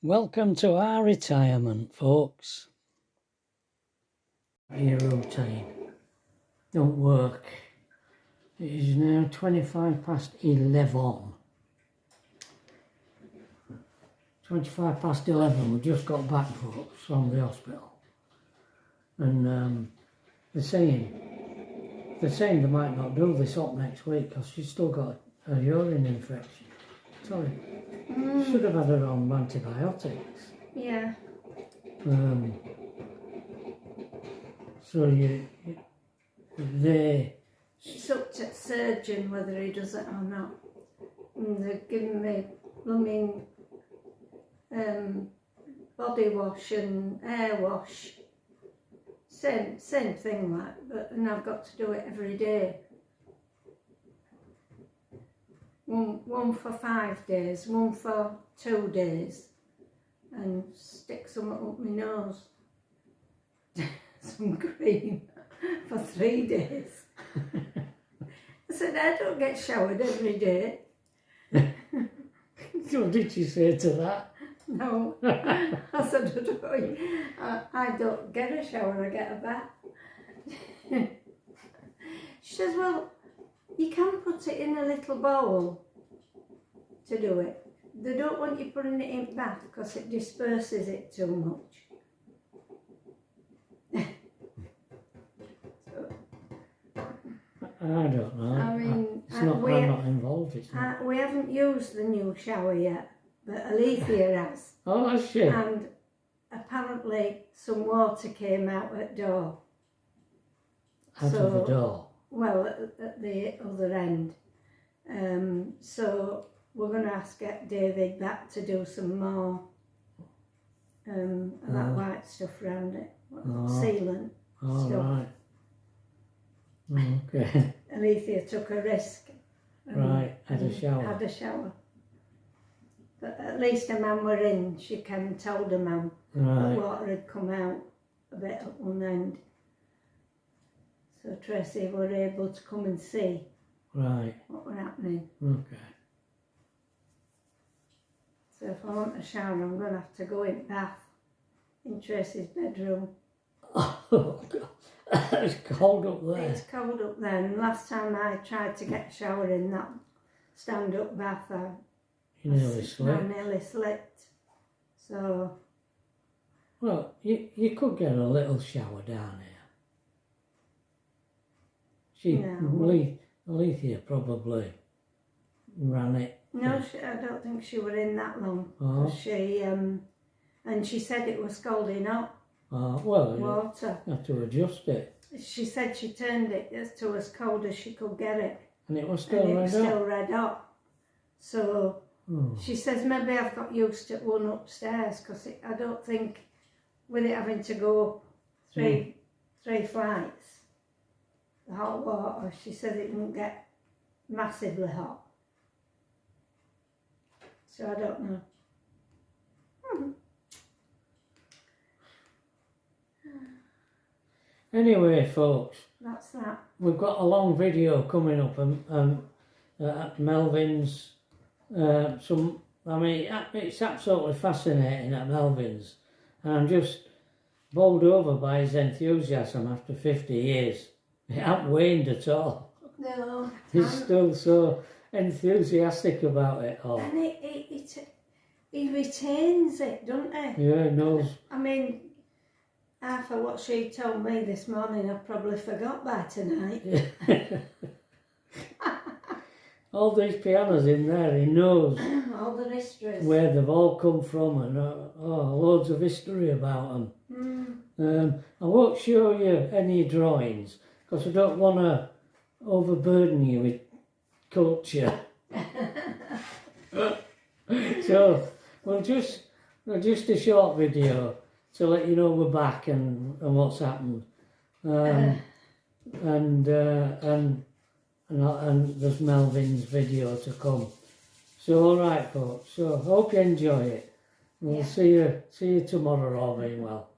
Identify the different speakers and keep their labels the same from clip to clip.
Speaker 1: Welcome to our retirement, folks. Your routine don't work. It is now 25 past 11. 25 past 11, we just got back, folks, from the hospital. And they're saying they might not do this up next week because she's still got a urine infection. Sorry. Should have had her on antibiotics.
Speaker 2: Yeah.
Speaker 1: So
Speaker 2: It's up to the surgeon whether he does it or not. And they're giving me blooming body wash and hair wash. Same thing, like, and I've got to do it every day. One for 5 days, one for 2 days, and stick something up my nose. Some cream for 3 days. I said, I don't get showered every day.
Speaker 1: What did she say to that?
Speaker 2: No. I said, I don't get a shower, I get a bath. She says, well, you can put it in a little bowl to do it. They don't want you putting it in bath because it disperses it too much.
Speaker 1: I don't know.
Speaker 2: I mean,
Speaker 1: I'm not involved.
Speaker 2: We haven't used the new shower yet, but Alethea has.
Speaker 1: Oh, has she?
Speaker 2: And apparently some water came out at door.
Speaker 1: Out of the door?
Speaker 2: Well, at the other end. So we're going to have to get David back to do some more of that white stuff around it. Sealant stuff.
Speaker 1: Right. Okay.
Speaker 2: Alethea took a risk.
Speaker 1: Right, had a shower. But at least a man were in. She came and told the man that water had come out a bit at one end. So Tracy were able to come and see what were happening. Okay.
Speaker 2: So if I want a shower, I'm going to have to go in bath in Tracy's bedroom.
Speaker 1: Oh, God. It's cold up there.
Speaker 2: It's cold up there, and last time I tried to get a shower in that stand-up bath, I nearly slipped. So...
Speaker 1: Well, you could get a little shower down here. Alethea probably ran it.
Speaker 2: No, I don't think she were in that long. She and she said it was scalding hot.
Speaker 1: Well,
Speaker 2: water.
Speaker 1: You have to adjust it.
Speaker 2: She said she turned it to as cold as she could get it.
Speaker 1: And it was still
Speaker 2: red hot. So she says maybe I've got used to one upstairs because I don't think with it having to go three flights, the hot water, she said it wouldn't get massively hot. So I don't know.
Speaker 1: Anyway, folks,
Speaker 2: that's that.
Speaker 1: We've got a long video coming up at Melvin's. It's absolutely fascinating at Melvin's, and I'm just bowled over by his enthusiasm after 50 years. It hasn't waned at all.
Speaker 2: No.
Speaker 1: He's still so enthusiastic about it all.
Speaker 2: And he retains it, doesn't he?
Speaker 1: Yeah, he knows.
Speaker 2: I mean, half of what she told me this morning I probably forgot by tonight.
Speaker 1: All these pianos in there, he knows.
Speaker 2: All the histories.
Speaker 1: Where they've all come from, and loads of history about them. I won't show you any drawings because I don't want to overburden you with culture. So we'll just a short video to let you know we're back and what's happened. And there's Melvin's video to come. So all right, folks. So hope you enjoy it. We'll see you tomorrow, all being well.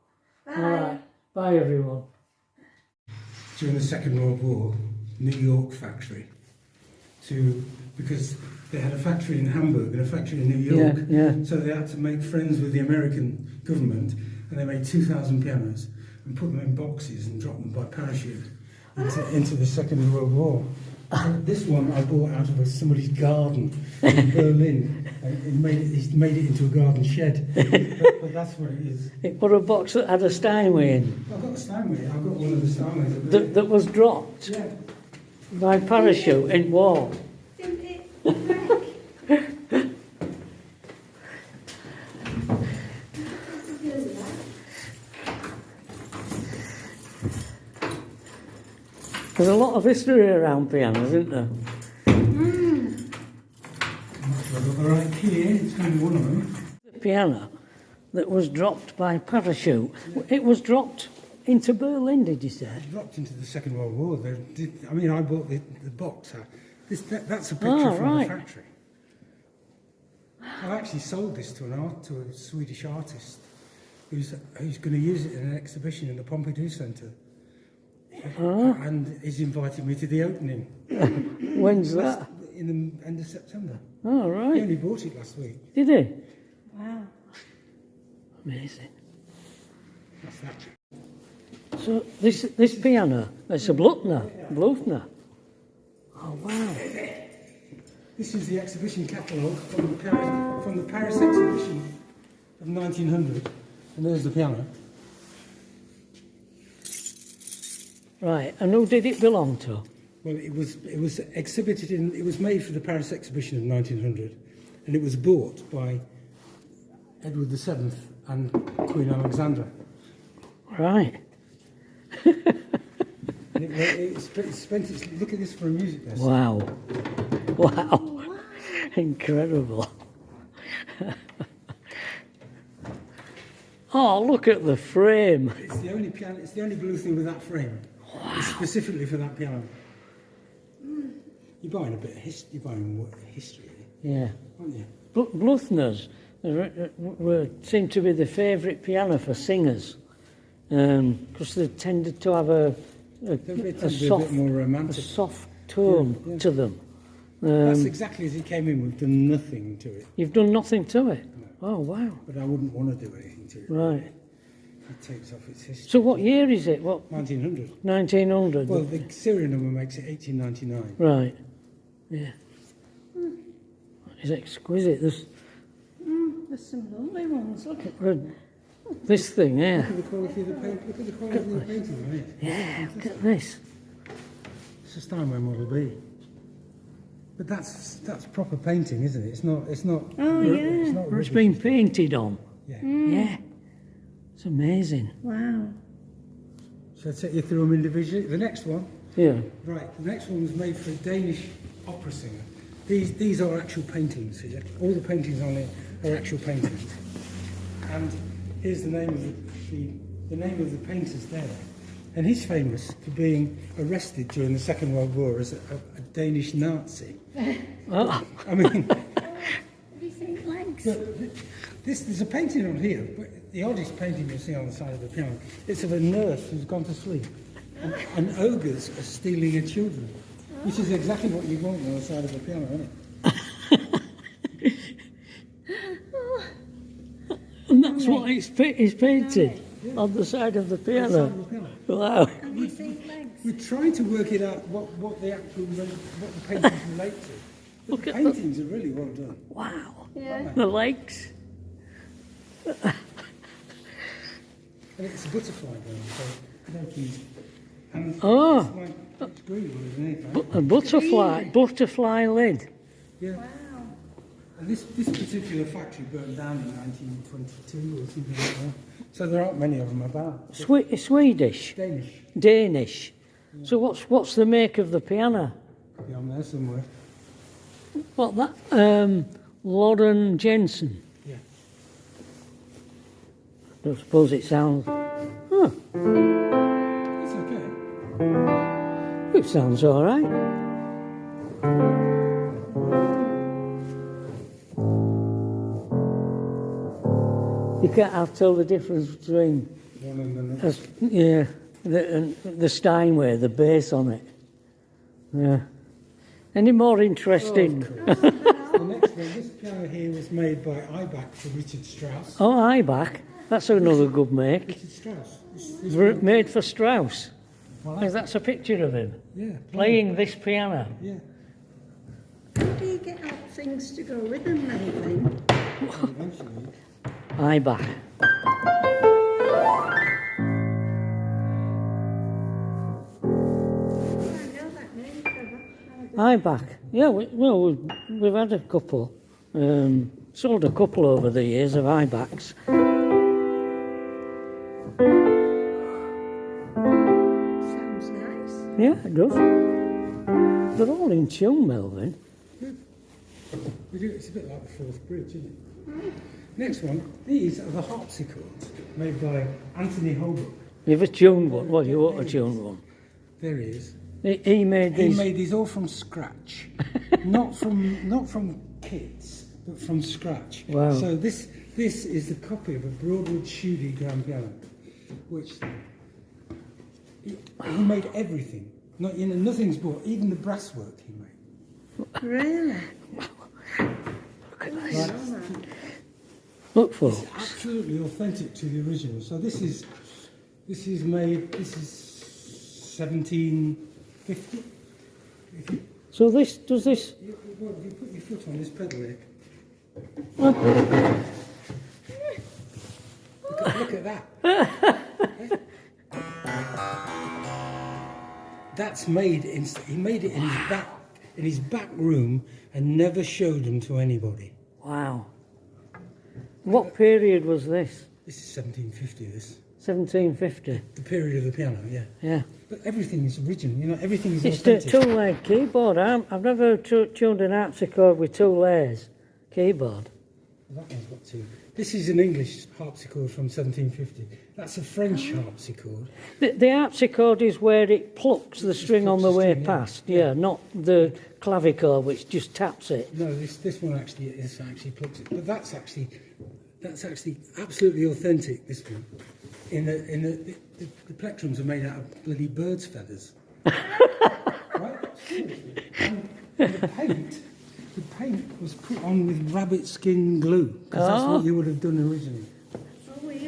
Speaker 2: Bye.
Speaker 1: All right. Bye, everyone.
Speaker 3: During the Second World War, New York factory, because they had a factory in Hamburg and a factory in New York.
Speaker 1: Yeah,
Speaker 3: So they had to make friends with the American government, and they made 2,000 pianos and put them in boxes and dropped them by parachute into the Second World War. This one I bought out of somebody's garden in Berlin. He's made it into a garden shed. But that's what it is.
Speaker 1: It put a box that had a Steinway in.
Speaker 3: I've got a Steinway. I've got one of the Steinways.
Speaker 1: That was dropped
Speaker 3: Yeah.
Speaker 1: by parachute in war.
Speaker 2: Didn't it break?
Speaker 1: There's a lot of history around pianos, isn't there?
Speaker 3: I've got the right key in. It's going to be one of them.
Speaker 1: The piano that was dropped by parachute. It was dropped into Berlin, did you say?
Speaker 3: It dropped into the Second World War. I bought the box. That's a picture
Speaker 1: Oh,
Speaker 3: from
Speaker 1: right.
Speaker 3: the factory. I've actually sold this to a Swedish artist who's going to use it in an exhibition in the Pompidou Centre. And he's invited me to the opening.
Speaker 1: When's that?
Speaker 3: In the end of September.
Speaker 1: Oh,
Speaker 3: He
Speaker 1: right.
Speaker 3: only bought it last week.
Speaker 1: Did he?
Speaker 2: Wow.
Speaker 1: Amazing.
Speaker 3: That's that.
Speaker 1: So this piano, it's a Bluthner. Oh, wow.
Speaker 3: This is the exhibition catalogue from the Paris exhibition of 1900. And there's the piano.
Speaker 1: Right, and who did it belong to?
Speaker 3: Well, it was exhibited it was made for the Paris exhibition of 1900, and it was bought by Edward VII and Queen Alexandra.
Speaker 1: Right.
Speaker 3: And it spent its, look at this for a music lesson.
Speaker 1: Wow. Wow. Incredible. Oh, look at the frame.
Speaker 3: It's the only piano. It's the only blue thing with that frame. Wow. It's specifically for that piano. You're buying a bit of history. You're buying history,
Speaker 1: Yeah.
Speaker 3: aren't you?
Speaker 1: Bluthners seem to be the favourite piano for singers, because they tended to have a
Speaker 3: bit more romantic.
Speaker 1: soft tone
Speaker 3: Yeah.
Speaker 1: to them.
Speaker 3: That's exactly as it came in. We've done nothing to it.
Speaker 1: You've done nothing to it? Oh, wow.
Speaker 3: But I wouldn't want to do anything to it.
Speaker 1: Right.
Speaker 3: It takes off its history.
Speaker 1: So what year is it? What?
Speaker 3: 1900.
Speaker 1: 1900?
Speaker 3: Well, the serial number makes it 1899.
Speaker 1: Right. Yeah. It's exquisite.
Speaker 2: There's some lovely ones. Look at
Speaker 1: This thing, yeah.
Speaker 3: Look at the quality of the paint. Look at the quality of the painting on it.
Speaker 1: Yeah, look at this.
Speaker 3: It's a Steinway Model B. But that's proper painting, isn't it? It's not.
Speaker 2: Oh, yeah.
Speaker 3: It's not
Speaker 1: It's
Speaker 3: rubbish.
Speaker 1: been painted on.
Speaker 3: Yeah.
Speaker 1: Yeah. It's amazing.
Speaker 2: Wow.
Speaker 3: Shall I take you through them individually? The next one.
Speaker 1: Yeah.
Speaker 3: Right. The next one was made for a Danish opera singer. These are actual paintings here. All the paintings on it are actual paintings. And here's the name of the name of the painter's there. And he's famous for being arrested during the Second World War as a Danish Nazi.
Speaker 1: Oh.
Speaker 3: I mean,
Speaker 2: Everything legs.
Speaker 3: there's a painting on here, but the oddest painting you'll see on the side of the piano. It's of a nurse who's gone to sleep, and ogres are stealing her children, which is exactly what you want on the side of the piano, isn't it?
Speaker 1: And that's what it's painted on the side of the
Speaker 3: On the
Speaker 1: piano.
Speaker 3: side of the piano.
Speaker 1: Wow.
Speaker 2: Everything legs.
Speaker 3: We're trying to work it out what the paintings relate to. But
Speaker 1: Look
Speaker 3: the
Speaker 1: at the-
Speaker 3: paintings are really well done.
Speaker 1: Wow.
Speaker 2: Yeah.
Speaker 1: The legs.
Speaker 3: And it's a butterfly going, so it opens. And
Speaker 1: Oh.
Speaker 3: it's like it's green underneath.
Speaker 1: A butterfly lid.
Speaker 3: Yeah.
Speaker 2: Wow.
Speaker 3: And this particular factory burnt down in 1922 or something like that. So there aren't many of them about.
Speaker 1: Swedish.
Speaker 3: Danish.
Speaker 1: So what's the make of the piano?
Speaker 3: Could be on there somewhere.
Speaker 1: What that? Loren Jensen.
Speaker 3: Yeah.
Speaker 1: I don't suppose it sounds. Huh.
Speaker 3: It's okay.
Speaker 1: It sounds all right. You can't tell the difference between
Speaker 3: One and the next.
Speaker 1: the Steinway, the bass on it. Yeah. Any more interesting?
Speaker 2: Oh,
Speaker 3: next one, this piano here was made by Ibach for Richard Strauss.
Speaker 1: Oh, Ibach. That's another good make.
Speaker 3: Richard Strauss. This
Speaker 1: Made for Strauss.
Speaker 3: well,
Speaker 1: Yes, that's a picture of him
Speaker 3: yeah,
Speaker 1: playing this piano.
Speaker 3: Yeah.
Speaker 2: How do you get all things to go with them, Nathan?
Speaker 3: Eventually.
Speaker 1: Ibach.
Speaker 2: I know that name, Trevor.
Speaker 1: Ibach. Yeah, we've had a couple. Sold a couple over the years of Ibachs.
Speaker 2: Sounds nice.
Speaker 1: Yeah, it does. They're all in tune, Melvin.
Speaker 3: It's a bit like the Fourth Bridge, isn't it? Next one, these are the harpsichords made by Anthony Holbrook.
Speaker 1: You've a tuned one. Well, you ought to tune one.
Speaker 3: There he is.
Speaker 1: He made
Speaker 3: He
Speaker 1: these.
Speaker 3: made these all from scratch, not from kits, but from scratch.
Speaker 1: Wow.
Speaker 3: So this is the copy of a Broadwood Schudy grand piano, which he made everything. Nothing's bought, even the brasswork he made.
Speaker 2: Really?
Speaker 1: Look at
Speaker 2: I
Speaker 1: this.
Speaker 2: know that.
Speaker 1: Look, folks.
Speaker 3: It's absolutely authentic to the original. So this is 1750.
Speaker 1: So this does this.
Speaker 3: If you put your foot on this pedal here, look at that. That's made. He made it in his back room and never showed them to anybody.
Speaker 1: Wow. What period was this?
Speaker 3: This is 1750. This
Speaker 1: 1750.
Speaker 3: the period of the piano. Yeah.
Speaker 1: Yeah.
Speaker 3: But everything is original. Everything is
Speaker 1: It's a
Speaker 3: authentic.
Speaker 1: two-layered keyboard. I've never tuned an harpsichord with 2 layers keyboard.
Speaker 3: That one's got two. This is an English harpsichord from 1750. That's a French harpsichord.
Speaker 1: The harpsichord is where it plucks the string on the way
Speaker 3: string, yeah.
Speaker 1: past. Yeah, not the clavichord which just taps it.
Speaker 3: No, this one actually plugs it. But that's actually absolutely authentic. This one, the plectrums are made out of bloody birds' feathers. Right? Seriously. And the paint was put on with rabbit skin glue because that's what you would have done originally.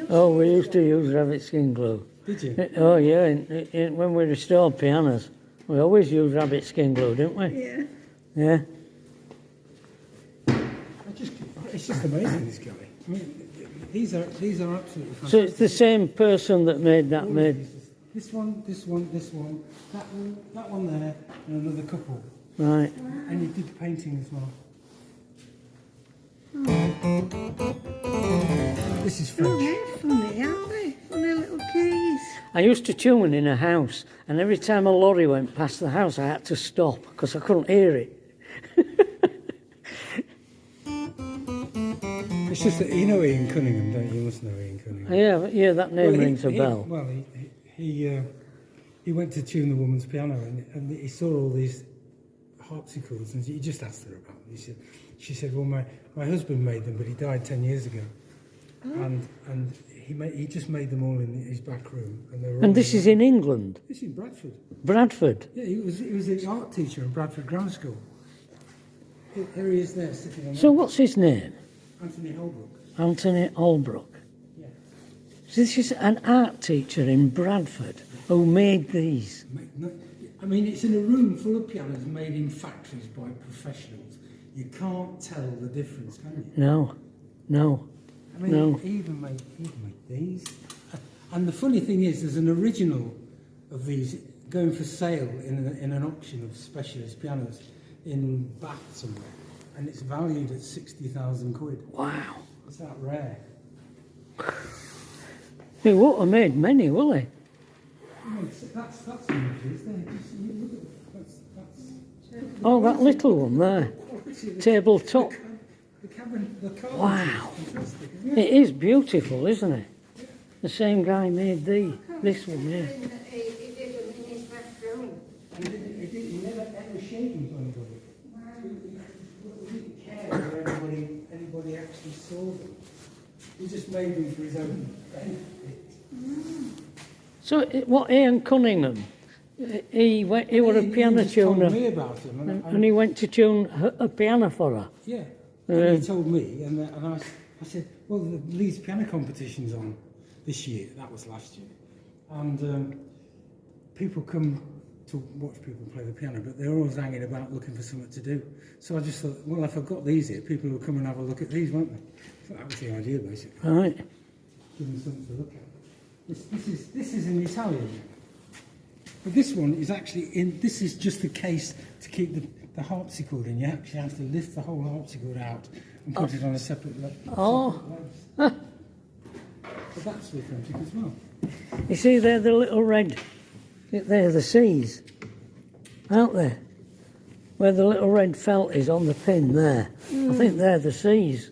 Speaker 1: Oh, we used to use rabbit skin glue.
Speaker 3: Did you?
Speaker 1: Oh, yeah. When we restored pianos, we always used rabbit skin glue, didn't we?
Speaker 2: Yeah.
Speaker 1: Yeah.
Speaker 3: It's just amazing, this guy. I mean, these are absolutely fantastic.
Speaker 1: So it's the same person that made that.
Speaker 3: All of these. This one, that one there, and another couple.
Speaker 1: Right.
Speaker 3: And he did painting as well. This is
Speaker 2: Oh,
Speaker 3: French.
Speaker 2: they're funny, aren't they? Funny little keys.
Speaker 1: I used to tune in a house, and every time a lorry went past the house, I had to stop because I couldn't hear it.
Speaker 3: It's just that you know Ian Cunningham, don't you? You must know Ian Cunningham.
Speaker 1: Yeah, that name rings a bell.
Speaker 3: He went to tune the woman's piano and he saw all these harpsichords and he just asked her about them. She said, well, my husband made them, but he died 10 years ago. And he just made them all in his back room. And, they were
Speaker 1: And this is in England,
Speaker 3: This is in Bradford.
Speaker 1: Bradford.
Speaker 3: Yeah, he was the art teacher at Bradford Grammar School. Here he is there sitting on
Speaker 1: So what's his name?
Speaker 3: Anthony Holbrook.
Speaker 1: Anthony Holbrook.
Speaker 3: Yeah.
Speaker 1: So this is an art teacher in Bradford who made these.
Speaker 3: I mean, it's in a room full of pianos made in factories by professionals. You can't tell the difference, can you?
Speaker 1: No.
Speaker 3: I mean,
Speaker 1: No.
Speaker 3: he even made these. And the funny thing is, there's an original of these going for sale in an auction of specialist pianos in Bath somewhere, and it's valued at 60,000 quid.
Speaker 1: Wow.
Speaker 3: It's that rare.
Speaker 1: He won't have made many, will he?
Speaker 3: I mean, that's images there. Just, you look at that's
Speaker 1: Oh, that little one there. Tabletop.
Speaker 3: the cabin. The car.
Speaker 1: Wow.
Speaker 3: Fantastic, isn't it?
Speaker 1: It is beautiful, isn't it? The same guy made this one, yeah.
Speaker 2: He did them in his bedroom.
Speaker 3: And he never ever showed them to anybody. He didn't care whether anybody actually saw them. He just made them for his own benefit.
Speaker 1: So what Ian Cunningham He was a piano
Speaker 3: just told
Speaker 1: tuner,
Speaker 3: me about him,
Speaker 1: and he went to tune a piano for her.
Speaker 3: yeah. And he told me, and I said, well, the Leeds piano competition's on this year. That was last year, and people come to watch people play the piano, but they're always hanging about looking for something to do. So I just thought, well, if I've got these here, people will come and have a look at these, won't they? So that was the idea, basically.
Speaker 1: Right.
Speaker 3: Give them something to look at. This is in Italian. But this one is actually in. This is just the case to keep the harpsichord in. You actually have to lift the whole harpsichord out and put it on a separate.
Speaker 1: Oh.
Speaker 3: But that's authentic as well.
Speaker 1: You see there, the little red, they're the C's, aren't they? Where the little red felt is on the pin there. I think they're the C's.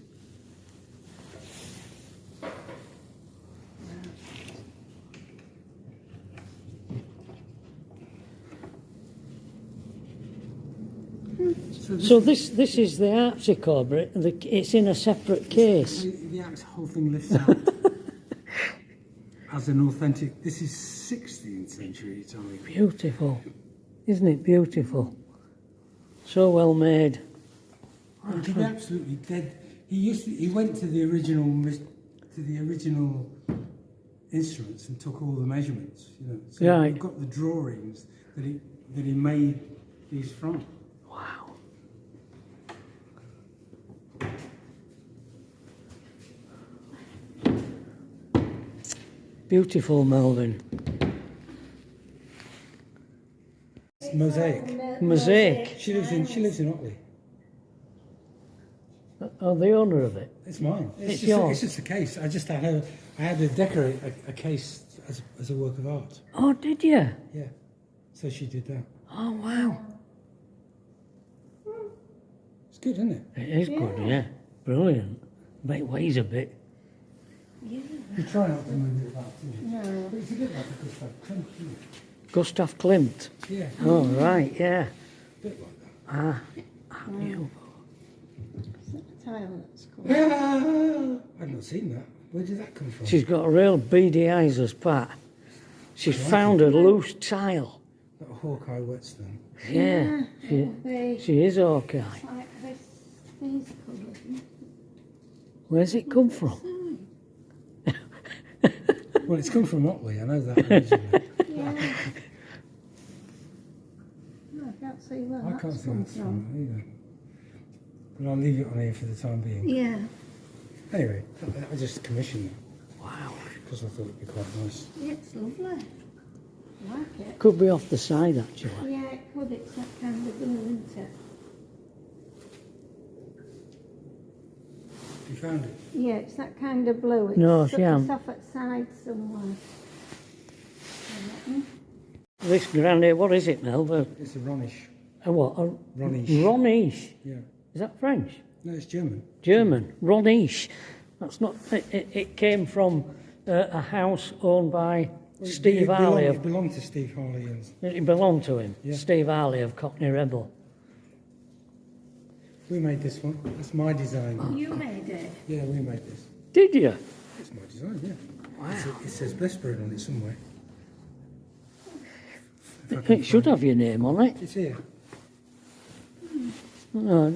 Speaker 1: So this is the harpsichord, but it's in a separate case.
Speaker 3: The whole thing lifts out as an authentic. This is 16th century Italian.
Speaker 1: Beautiful, isn't it beautiful? So well made.
Speaker 3: He'd be absolutely dead. He went to the original instruments and took all the measurements. You know, so
Speaker 1: right.
Speaker 3: We've got the drawings that he made these from.
Speaker 1: Wow. Beautiful, Melvin.
Speaker 3: It's mosaic.
Speaker 1: Mosaic.
Speaker 3: She lives in Otley.
Speaker 1: Oh, the owner of it.
Speaker 3: It's mine.
Speaker 1: It's yours.
Speaker 3: It's just a case. I had to decorate a case as a work of art.
Speaker 1: Oh, did you?
Speaker 3: Yeah. So she did that.
Speaker 1: Oh, wow.
Speaker 3: It's good, isn't it?
Speaker 1: It is good, yeah. Brilliant. But it weighs a bit.
Speaker 2: Yeah.
Speaker 3: You try not to move it about too much.
Speaker 2: No.
Speaker 3: But it's a bit like a Gustav Klimt, isn't it?
Speaker 1: Gustav Klimt.
Speaker 3: Yeah.
Speaker 1: Oh, right, yeah.
Speaker 3: A bit like that.
Speaker 1: Ah, beautiful.
Speaker 2: Is that a tile that's called?
Speaker 3: I've not seen that. Where did that come from?
Speaker 1: She's got a real beady eyes as Pat. She's found a loose tile.
Speaker 3: That Hawkeye Whetstone.
Speaker 1: Yeah, she is okay.
Speaker 2: It's like these colours.
Speaker 1: Where's it come from?
Speaker 3: Well, it's come from Otley, I know that originally.
Speaker 2: Yeah. No, I can't see where
Speaker 3: I
Speaker 2: that's
Speaker 3: can't see
Speaker 2: come
Speaker 3: that's from either. But I'll leave it on here for the time being.
Speaker 2: Yeah.
Speaker 3: Anyway, I just commissioned that
Speaker 1: Wow.
Speaker 3: because I thought it'd be quite nice.
Speaker 2: Yeah, it's lovely. I like it.
Speaker 1: Could be off the side, actually.
Speaker 2: Yeah, it could. It's that kind of blue, isn't it?
Speaker 3: You found it?
Speaker 2: Yeah, it's that kind of blue. It's
Speaker 1: No, she
Speaker 2: it's
Speaker 1: hasn't.
Speaker 2: off at side somewhere.
Speaker 1: This granny, what is it, Mel?
Speaker 3: It's a Ronish.
Speaker 1: A what? A
Speaker 3: Ronish.
Speaker 1: Ronish.
Speaker 3: Yeah.
Speaker 1: Is that French?
Speaker 3: No, it's German.
Speaker 1: German. Ronish. That's not. It came from a house owned by Steve Harley.
Speaker 3: It belonged to Steve Harley.
Speaker 1: It belonged to him.
Speaker 3: Yeah.
Speaker 1: Steve Harley of Cockney Rebel.
Speaker 3: We made this one. That's my design.
Speaker 2: You made it.
Speaker 3: Yeah, we made this.
Speaker 1: Did you?
Speaker 3: It's my design, yeah.
Speaker 1: Wow.
Speaker 3: It says Bessbird on it somewhere.
Speaker 1: It should have your name on it.
Speaker 3: It's here.
Speaker 1: No,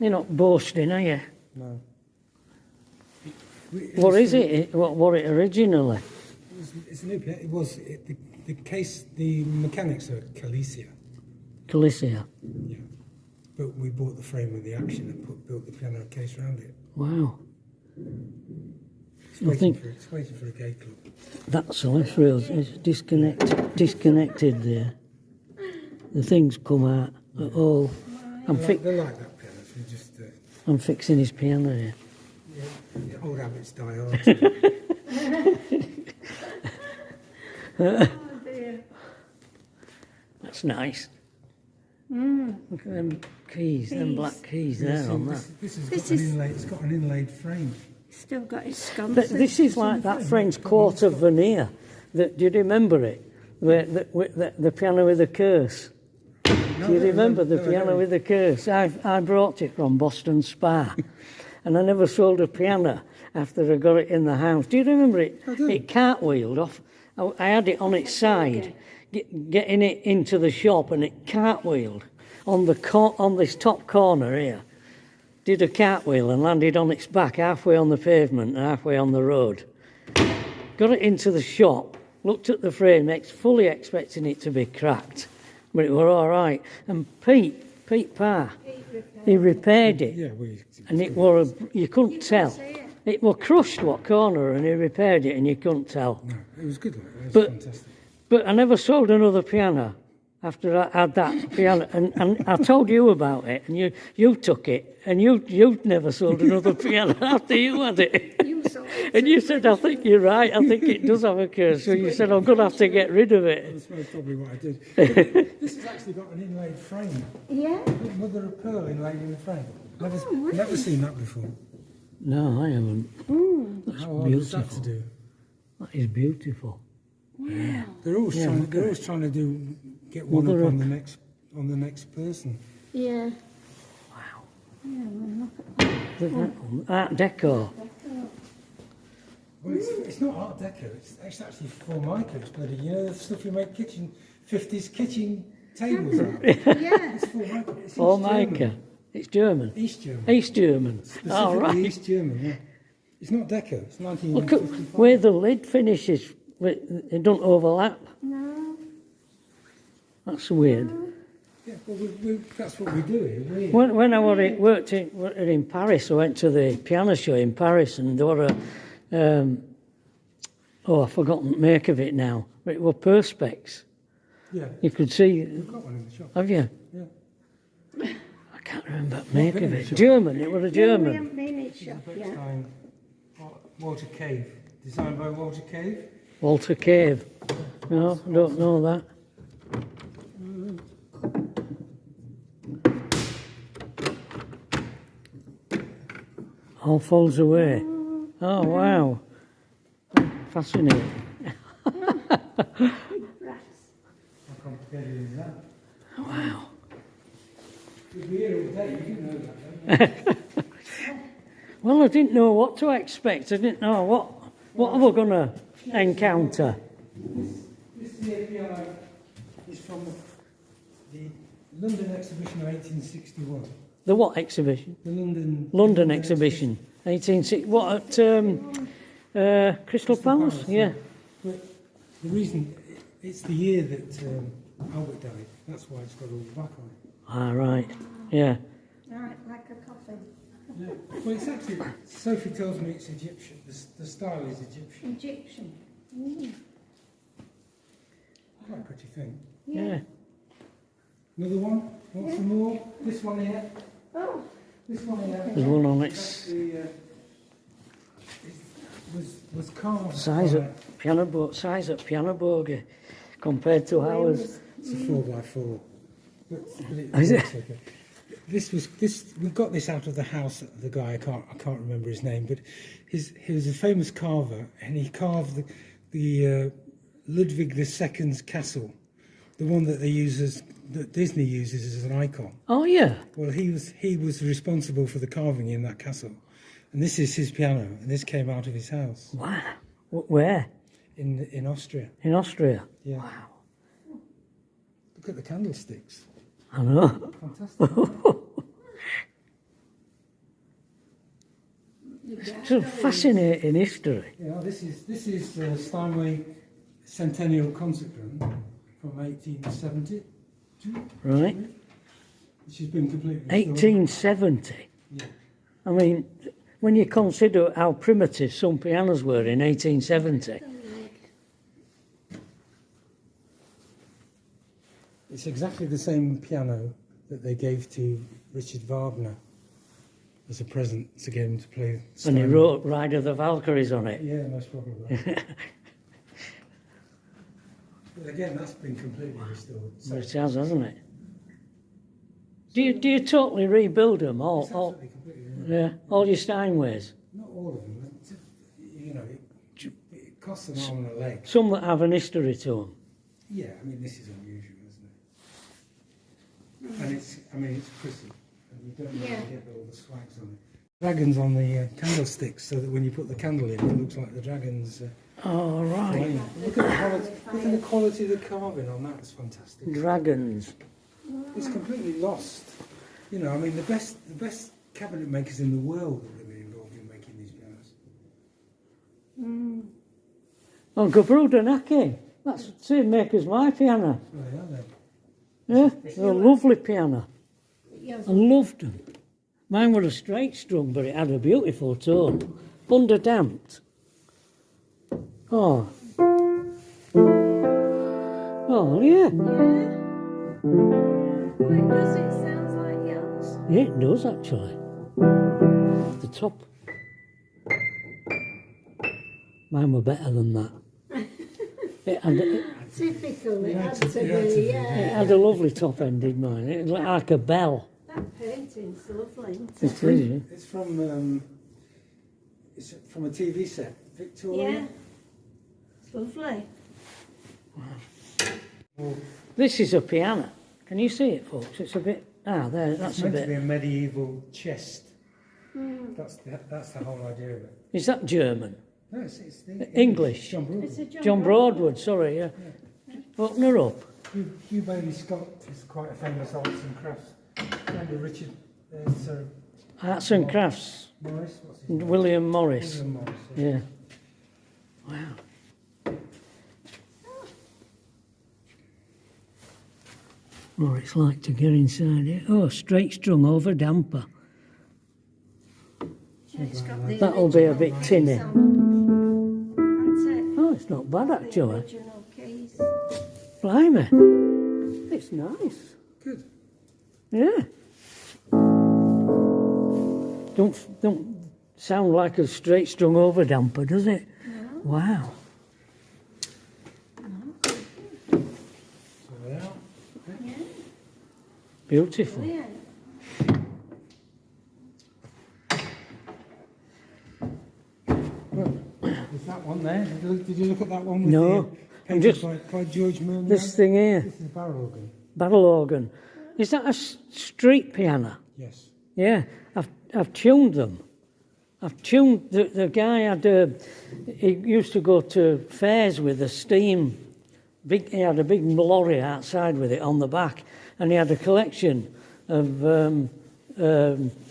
Speaker 1: you're not boasting, are you?
Speaker 3: No.
Speaker 1: What is it? What it originally?
Speaker 3: It's a new piano. The case, the mechanics are Calicia.
Speaker 1: Calicia.
Speaker 3: Yeah. But we bought the frame with the action and built the piano case around it.
Speaker 1: Wow.
Speaker 3: It's waiting for a gate club.
Speaker 1: That's real. It's disconnected there. The things come out at all.
Speaker 3: They like that piano. So we just,
Speaker 1: I'm fixing his piano here.
Speaker 3: yeah, old habits die hard.
Speaker 2: Oh dear.
Speaker 1: That's nice. Look at them keys, them black keys there on that.
Speaker 3: It's got an inlaid frame.
Speaker 2: Still got his sconces.
Speaker 1: But this is like that French Court of Veneer. Do you remember it? The piano with the curse. Do you remember the piano with the curse? I brought it from Boston Spa, and I never sold a piano after I got it in the house. Do you remember it?
Speaker 3: I do.
Speaker 1: It cartwheeled I had it on its side, getting it into the shop, and it cartwheeled on this top corner here. Did a cartwheel and landed on its back halfway on the pavement and halfway on the road. Got it into the shop, looked at the frame, fully expecting it to be cracked, but it were all right. And Pete Parr, he repaired it,
Speaker 3: Yeah,
Speaker 1: and it were you couldn't tell. It were crushed what corner, and he repaired it, and you couldn't tell.
Speaker 3: no, it was good. It was fantastic.
Speaker 1: But I never sold another piano after I had that piano, and I told you about it, and you took it, and you never sold another piano after you had it.
Speaker 2: You sold it.
Speaker 1: And you said, I think you're right, I think it does have a curse. So you said, I'm going to have to get rid of it.
Speaker 3: That's most probably what I did. But this has actually got an inlaid frame.
Speaker 2: Yeah.
Speaker 3: Mother of pearl inlaid in the frame. Never seen that before.
Speaker 1: No, I haven't. That's
Speaker 3: How hard was that
Speaker 1: beautiful.
Speaker 3: to do?
Speaker 1: That is beautiful.
Speaker 2: Wow.
Speaker 3: They're always trying to get one
Speaker 1: Mother
Speaker 3: up
Speaker 1: of-
Speaker 3: on the next person.
Speaker 2: Yeah.
Speaker 1: Wow.
Speaker 2: Yeah, well, look at
Speaker 1: Art Deco.
Speaker 3: Well, it's not Art Deco. It's actually Formica. It's bloody, you know, the stuff you make 50s kitchen tables out of.
Speaker 2: that. Yeah.
Speaker 3: It's Formica. It's East
Speaker 1: Formica.
Speaker 3: German.
Speaker 1: It's German.
Speaker 3: East German.
Speaker 1: East German.
Speaker 3: Specifically
Speaker 1: All right.
Speaker 3: East German, yeah. It's not Deco. It's
Speaker 1: Look at
Speaker 3: 1955.
Speaker 1: where the lid finishes. It don't overlap.
Speaker 2: No.
Speaker 1: That's weird.
Speaker 3: Yeah, well, that's what we do here. We,
Speaker 1: When I worked in Paris, I went to the piano show in Paris, and there were I've forgotten the make of it now, but it were perspex.
Speaker 3: yeah,
Speaker 1: You could see,
Speaker 3: we've got one in the shop.
Speaker 1: have you?
Speaker 3: Yeah.
Speaker 1: I can't remember the make
Speaker 3: been
Speaker 1: of
Speaker 3: in the
Speaker 1: it.
Speaker 3: shop.
Speaker 1: German, it was a
Speaker 2: We
Speaker 1: German.
Speaker 2: haven't been in shop yet.
Speaker 3: Time, Walter Cave. Designed by Walter Cave.
Speaker 1: Walter Cave. No, I don't know that. All falls away. Oh, wow. Fascinating.
Speaker 2: Rats.
Speaker 3: How complicated is that?
Speaker 1: Wow.
Speaker 3: We'd be here all day. You didn't know that, don't you?
Speaker 1: Well, I didn't know what to expect. I didn't know what are we going to encounter.
Speaker 3: This here piano is from the London exhibition of 1861.
Speaker 1: The what exhibition?
Speaker 3: The
Speaker 1: London exhibition. 1860. What at Crystal Palace? Yeah.
Speaker 3: But the reason, it's the year that Albert died. That's why it's got all the back on it.
Speaker 1: Ah, right. Yeah.
Speaker 2: Right, like a coffin.
Speaker 3: Yeah. Well, it's actually, Sophie tells me it's Egyptian. The style is Egyptian.
Speaker 2: Egyptian. Mm.
Speaker 3: Quite a pretty thing.
Speaker 1: Yeah.
Speaker 3: Another one? Want some more? This one here?
Speaker 2: Oh,
Speaker 3: This one here?
Speaker 1: There's one on its
Speaker 3: Actually, was carved.
Speaker 1: size
Speaker 3: by-
Speaker 1: at piano bogey compared to ours.
Speaker 3: It's a 4x4. But
Speaker 1: Is it?
Speaker 3: looks okay. We got this out of the house of the guy, I can't remember his name, but he was a famous carver, and he carved the Ludwig II's castle, the one that that Disney uses as an icon.
Speaker 1: Oh, yeah.
Speaker 3: Well, he was responsible for the carving in that castle, and this is his piano, and this came out of his house
Speaker 1: Wow. Where?
Speaker 3: in Austria.
Speaker 1: In Austria.
Speaker 3: Yeah.
Speaker 1: Wow.
Speaker 3: Look at the candlesticks.
Speaker 1: I know.
Speaker 3: Fantastic.
Speaker 1: It's a fascinating history.
Speaker 3: Yeah, this is Steinway Centennial Consecrant from 1870,
Speaker 1: Right.
Speaker 3: which has been completely restored.
Speaker 1: 1870.
Speaker 3: Yeah.
Speaker 1: I mean, when you consider how primitive some pianos were in 1870.
Speaker 3: It's exactly the same piano that they gave to Richard Wagner as a present to get him to play
Speaker 1: And he
Speaker 3: Steinway.
Speaker 1: wrote Ride of the Valkyries on it.
Speaker 3: Yeah, most probably. But again, that's been completely restored. So
Speaker 1: But it has, hasn't it? Do you totally rebuild them all?
Speaker 3: it's absolutely completely restored.
Speaker 1: Yeah, all your Steinways.
Speaker 3: Not all of them. You know, it costs an arm and a leg.
Speaker 1: Some that have an history to them.
Speaker 3: Yeah, I mean, this is unusual, isn't it? And it's pretty. And you don't really
Speaker 2: Yeah.
Speaker 3: get all the swags on it. Dragons on the candlesticks, so that when you put the candle in, it looks like the dragons.
Speaker 1: Oh, right.
Speaker 3: Playing. Look at the quality. Look at the quality of the carving on that. It's fantastic.
Speaker 1: Dragons.
Speaker 3: It's completely lost. You know, I mean, the best cabinet makers in the world have been involved in making these pianos.
Speaker 1: Oh, Gabrudanaki. That's the same make as my piano.
Speaker 3: Oh, they are they?
Speaker 1: Yeah, they're a lovely piano.
Speaker 2: Yes.
Speaker 1: I loved them. Mine was a straight strum, but it had a beautiful tone. Underdamped. Oh. Oh, yeah.
Speaker 2: Wait, does it sound like yours?
Speaker 1: Yeah, it does actually. The top. Mine were better than that.
Speaker 2: Typical, it had to
Speaker 3: it had to
Speaker 2: be,
Speaker 3: be,
Speaker 2: yeah.
Speaker 1: It had a lovely top end, did mine. It looked like a bell.
Speaker 2: That painting's lovely, isn't
Speaker 1: It
Speaker 2: it?
Speaker 1: is,
Speaker 3: It's from a TV set, Victoria.
Speaker 2: Yeah. It's lovely.
Speaker 3: Well,
Speaker 1: This is a piano. Can you see it, folks? It's a bit... Ah, there, that's
Speaker 3: it's
Speaker 1: a
Speaker 3: meant to be
Speaker 1: bit...
Speaker 3: a medieval chest. That's the whole idea of it.
Speaker 1: Is that German?
Speaker 3: No, it's the
Speaker 1: English.
Speaker 3: John Broadwood.
Speaker 2: It's a
Speaker 1: John Broadwood, sorry, yeah. Open her up.
Speaker 3: Hugh Bailey Scott is quite a famous arts and crafts friend of Richard Sir
Speaker 1: Arts and Crafts.
Speaker 3: Morris. What's his name?
Speaker 1: William Morris.
Speaker 3: William Morris.
Speaker 1: Yeah. Wow. What it's like to get inside it. Oh, straight strung over damper.
Speaker 2: It's got the
Speaker 1: That'll be a
Speaker 2: original
Speaker 1: bit
Speaker 2: keys
Speaker 1: tinny.
Speaker 2: on, hasn't
Speaker 1: Oh, it's not bad
Speaker 2: it?
Speaker 1: actually.
Speaker 2: The original keys.
Speaker 1: Blimey. It's nice.
Speaker 3: Good.
Speaker 1: Yeah. Don't sound like a straight strung over damper, does it?
Speaker 2: No.
Speaker 1: Wow.
Speaker 3: So they are.
Speaker 2: Yeah.
Speaker 1: Beautiful.
Speaker 2: Brilliant.
Speaker 3: There's that one there. Did you look at that one? With
Speaker 1: No,
Speaker 3: the,
Speaker 1: I'm
Speaker 3: painted
Speaker 1: just-
Speaker 3: by George Murnau?
Speaker 1: This thing here,
Speaker 3: This is a barrel organ.
Speaker 1: battle organ. Is that a street piano?
Speaker 3: Yes.
Speaker 1: Yeah, I've tuned them. I've tuned the guy had he used to go to fairs with a steam. He had a big lorry outside with it on the back, and he had a collection of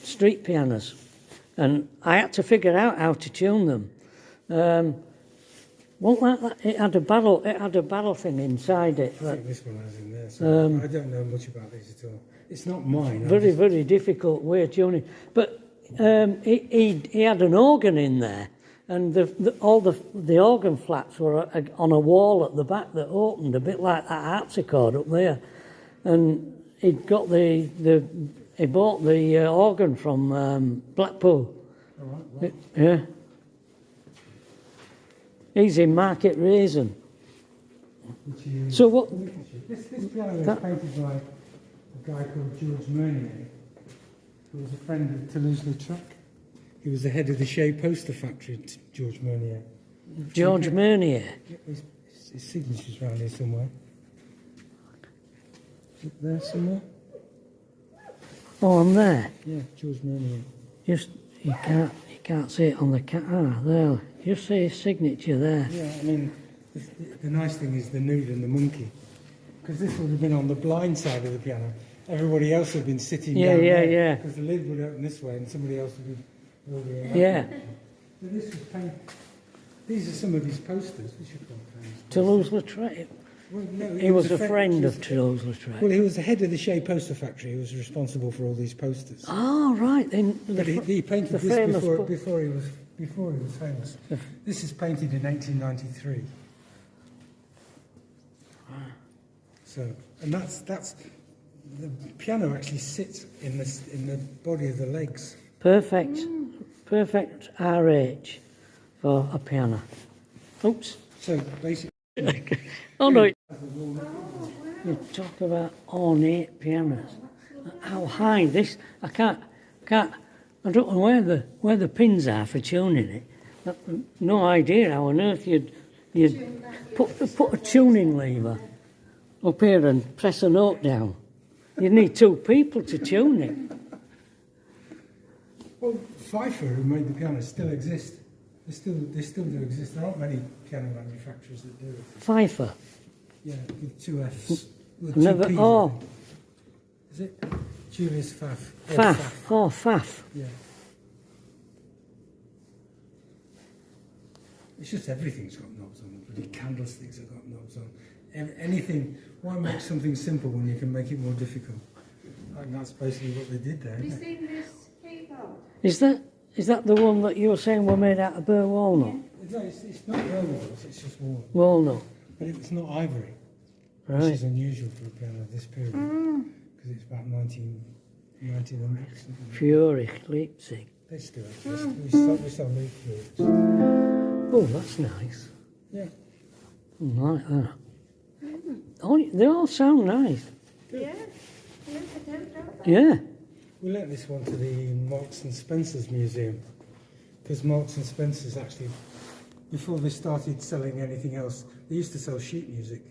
Speaker 1: street pianos, and I had to figure out how to tune them. Wasn't like that. It had a barrel thing inside it.
Speaker 3: I think this one has in there. So I don't know much about these at all. It's not mine.
Speaker 1: Very difficult way of tuning. But he had an organ in there, and all the organ flaps were on a wall at the back that opened, a bit like that harpsichord up there. And he'd got he bought the organ from Blackpool.
Speaker 3: All right.
Speaker 1: Yeah. He's in Market Raisin. So what?
Speaker 3: This piano is painted by a guy called George Murnau, who was a friend of Toulouse-Lautrec. He was the head of the Shea poster factory, George Murnau.
Speaker 1: George Murnau.
Speaker 3: His signature's around here somewhere. Is it there somewhere?
Speaker 1: Oh, I'm there.
Speaker 3: Yeah, George Murnau.
Speaker 1: Just you can't see it on the there. You see his signature there.
Speaker 3: Yeah, I mean, the nice thing is the nude and the monkey, because this would have been on the blind side of the piano. Everybody else would have been sitting down there.
Speaker 1: Yeah.
Speaker 3: Because the lid would open this way and somebody else would be over here.
Speaker 1: Yeah.
Speaker 3: So this was painted. These are some of his posters, which are quite famous.
Speaker 1: Toulouse-Lautrec.
Speaker 3: Well, no,
Speaker 1: He was a friend of Toulouse-Lautrec.
Speaker 3: Well, he was the head of the Shea poster factory. He was responsible for all these posters.
Speaker 1: Oh, right. Then
Speaker 3: But he painted
Speaker 1: the
Speaker 3: this
Speaker 1: famous
Speaker 3: before he was famous. This is painted in 1893. So, and that's the piano actually sits in the body of the legs.
Speaker 1: perfect RH for a piano. Oops.
Speaker 3: So basically,
Speaker 1: Oh no. You talk about ornate pianos. How high this? I can't. I don't know where the pins are for tuning it. No idea how on earth you'd put a tuning lever up here and press a note down. You'd need two people to tune it.
Speaker 3: well, Pfeiffer, who made the piano, still exists. They still do exist. There aren't many piano manufacturers that do it.
Speaker 1: Pfeiffer.
Speaker 3: Yeah, with two Fs. With
Speaker 1: Never.
Speaker 3: two Ps, I
Speaker 1: Oh,
Speaker 3: think. Is it? Julius Pfaff. Or
Speaker 1: Pfaff. Oh, Pfaff.
Speaker 3: Yeah. It's just everything's got knobs on them. Bloody candlesticks have got knobs on. Anything. Why make something simple when you can make it more difficult? And that's basically what they did there.
Speaker 2: Have you
Speaker 3: Isn't it?
Speaker 2: seen this keyboard?
Speaker 1: Is that the one that you were saying were made out of burr walnut?
Speaker 3: No, it's not walnuts, it's just walnut.
Speaker 1: Walnut.
Speaker 3: But it's not ivory, which
Speaker 1: Right.
Speaker 3: is unusual for a piano of this period. Because it's about 1900 or something.
Speaker 1: Fury, Leipzig.
Speaker 3: They still exist. We sell meat flutes.
Speaker 1: Oh, that's nice.
Speaker 3: Yeah.
Speaker 1: I like that. Oh, they all sound nice.
Speaker 2: Yeah. Yeah, I don't know that.
Speaker 1: Yeah.
Speaker 3: We lent this one to the Marks and Spencer's Museum. Because Marks and Spencer's actually, before they started selling anything else, they used to sell sheet music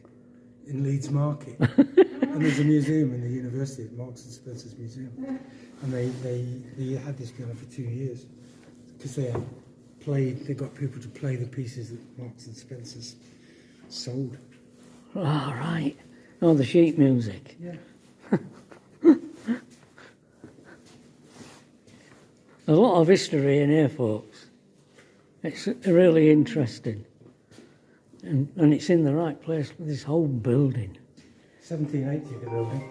Speaker 3: in Leeds Market. And there's a museum in the university, Marks and Spencer's Museum. And they had this piano for 2 years. Because they got people to play the pieces that Marks and Spencer's sold.
Speaker 1: Oh, right. Oh, the sheet music.
Speaker 3: Yeah.
Speaker 1: A lot of history in here, folks. It's really interesting. And it's in the right place for this whole building.
Speaker 3: 1780, the building.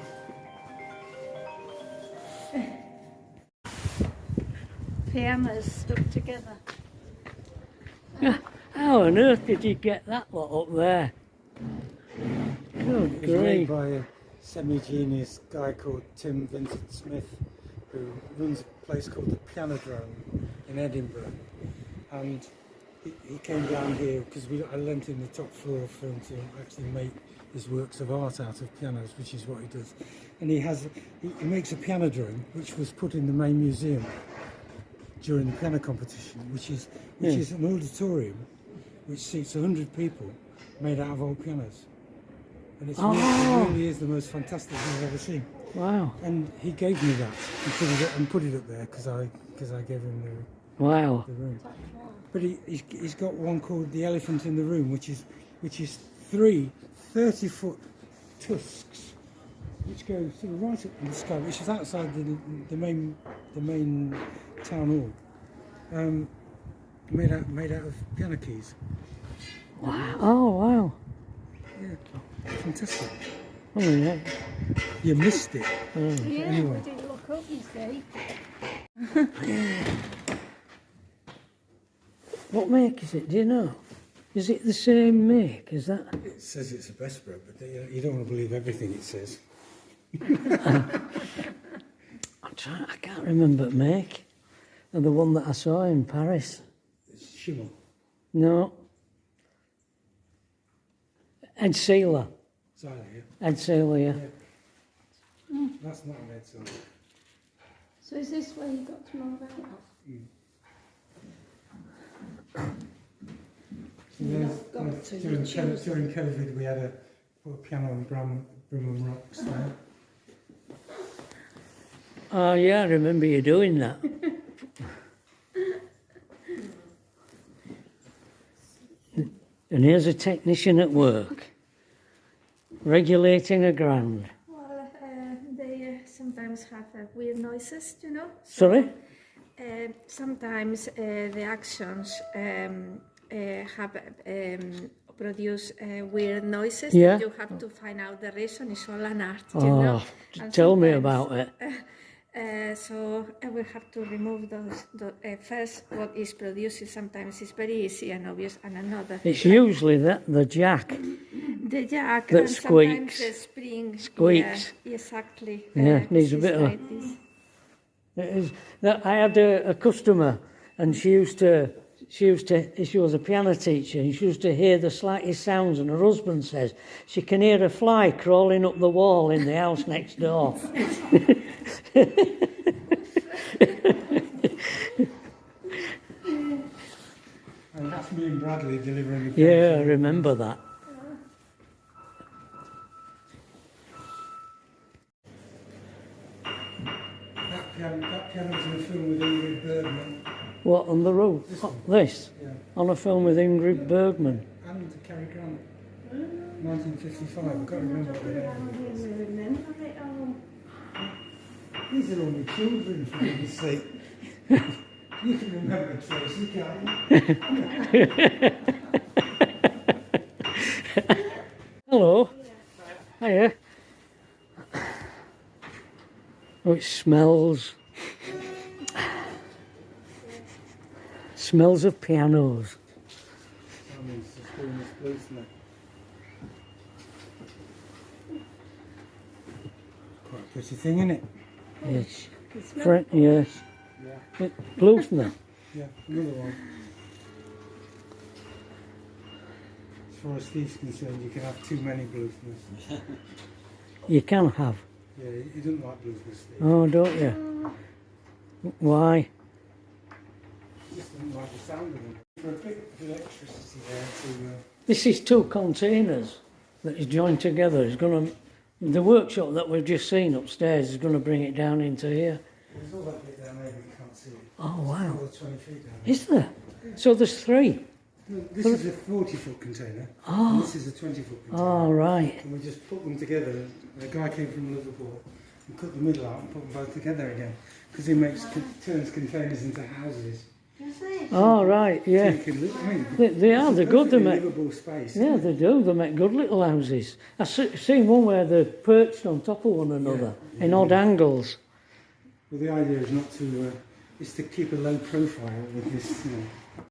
Speaker 2: Pianos stuck together.
Speaker 1: How on earth did you get that lot up there? Good
Speaker 3: It was made
Speaker 1: grief.
Speaker 3: by a semi-genius guy called Tim Vincent Smith, who runs a place called the Pianodrome in Edinburgh. And he came down here because I lent him the top floor for him to actually make his works of art out of pianos, which is what he does. And he makes a pianodrome, which was put in the main museum during the piano competition, which is an auditorium which seats 100 people made out of old pianos. And it really is the most fantastic thing I've ever seen.
Speaker 1: Wow.
Speaker 3: And he gave me that and put it up there because I gave him
Speaker 1: Wow.
Speaker 3: the room. But he's got one called the Elephant in the Room, which is three 30-foot tusks which go sort of right up in the sky, which is outside the main town hall, made out of piano keys.
Speaker 1: Wow. Oh, wow.
Speaker 3: Yeah, fantastic.
Speaker 1: Oh, yeah.
Speaker 3: You missed it.
Speaker 2: Yeah,
Speaker 3: Anyway.
Speaker 2: we didn't look up, you see.
Speaker 1: What make is it? Do you know? Is it the same make as that?
Speaker 3: It says it's a Vesper, but you don't want to believe everything it says.
Speaker 1: I can't remember make. And the one that I saw in Paris.
Speaker 3: It's Schimmel.
Speaker 1: No. Ed Sealer.
Speaker 3: Zyla, yeah.
Speaker 1: Ed Sealer, yeah.
Speaker 3: That's not an Ed song.
Speaker 2: So is this where you got to move out of?
Speaker 3: During COVID, we had a piano on Brum Rocks there.
Speaker 1: Oh, yeah, I remember you doing that. And here's a technician at work, regulating a grand.
Speaker 2: Well, they sometimes have weird noises, you know.
Speaker 1: Sorry?
Speaker 2: Sometimes the actions produce weird noises.
Speaker 1: Yeah.
Speaker 2: You have to find out the reason. It's all an art, you
Speaker 1: Oh,
Speaker 2: know. And
Speaker 1: tell me
Speaker 2: sometimes,
Speaker 1: about it.
Speaker 2: So we have to remove those. First, what is produced sometimes is very easy and obvious, and another.
Speaker 1: It's usually the jack.
Speaker 2: The jack
Speaker 1: That
Speaker 2: and
Speaker 1: squeaks.
Speaker 2: sometimes the spring.
Speaker 1: Squeaks.
Speaker 2: Yeah, exactly.
Speaker 1: Yeah, needs a bit of.
Speaker 2: like this.
Speaker 1: It is. I had a customer, and she was a piano teacher, and she used to hear the slightest sounds, and her husband says she can hear a fly crawling up the wall in the house next door.
Speaker 3: And that's me and Bradley delivering the
Speaker 1: Yeah, I remember that.
Speaker 3: That piano was in a film with Ingrid Bergman.
Speaker 1: What, on the roof?
Speaker 3: This
Speaker 1: Oh,
Speaker 3: one.
Speaker 1: this?
Speaker 3: Yeah.
Speaker 1: on a film with Ingrid Bergman.
Speaker 3: And Cary Grant. 1955. I can't remember what the name was.
Speaker 2: Remember it all.
Speaker 3: These are only children, for goodness sake. You can remember Tracy, can't you?
Speaker 1: Hello. Hiya. Oh, it smells. Smells of pianos.
Speaker 3: It's just doing this blues now. Quite a pretty thing, isn't it?
Speaker 1: Yes. Yes.
Speaker 3: Yeah.
Speaker 1: Bluesman.
Speaker 3: Yeah, another one. As far as Steve's concerned, you can have too many bluesmiths.
Speaker 1: You can have.
Speaker 3: Yeah, he doesn't like bluesmiths, Steve.
Speaker 1: Oh, don't you? Why?
Speaker 3: He just doesn't like the sound of them. For a bit of electricity there to...
Speaker 1: This is 2 containers that is joined together. It's going to, the workshop that we've just seen upstairs is going to bring it down into here.
Speaker 3: There's all that bit down there, but you can't see it.
Speaker 1: Oh wow!
Speaker 3: All 20 feet down there.
Speaker 1: Is there? So there's 3.
Speaker 3: No, this is a 40-foot container,
Speaker 1: Oh.
Speaker 3: and this is a 20-foot container.
Speaker 1: Oh right.
Speaker 3: And we just put them together. A guy came from Liverpool and cut the middle out and put them both together again, because he turns containers into houses.
Speaker 2: Is it?
Speaker 1: Oh right.
Speaker 3: So
Speaker 1: Yeah.
Speaker 3: you can live, I mean,
Speaker 1: They are. They're good. They
Speaker 3: perfectly
Speaker 1: make.
Speaker 3: livable space.
Speaker 1: Yeah, they do. They make good little houses. I've seen one where they're perched on top of one another in odd angles.
Speaker 3: Well, the idea is not to, is to keep a low profile with this,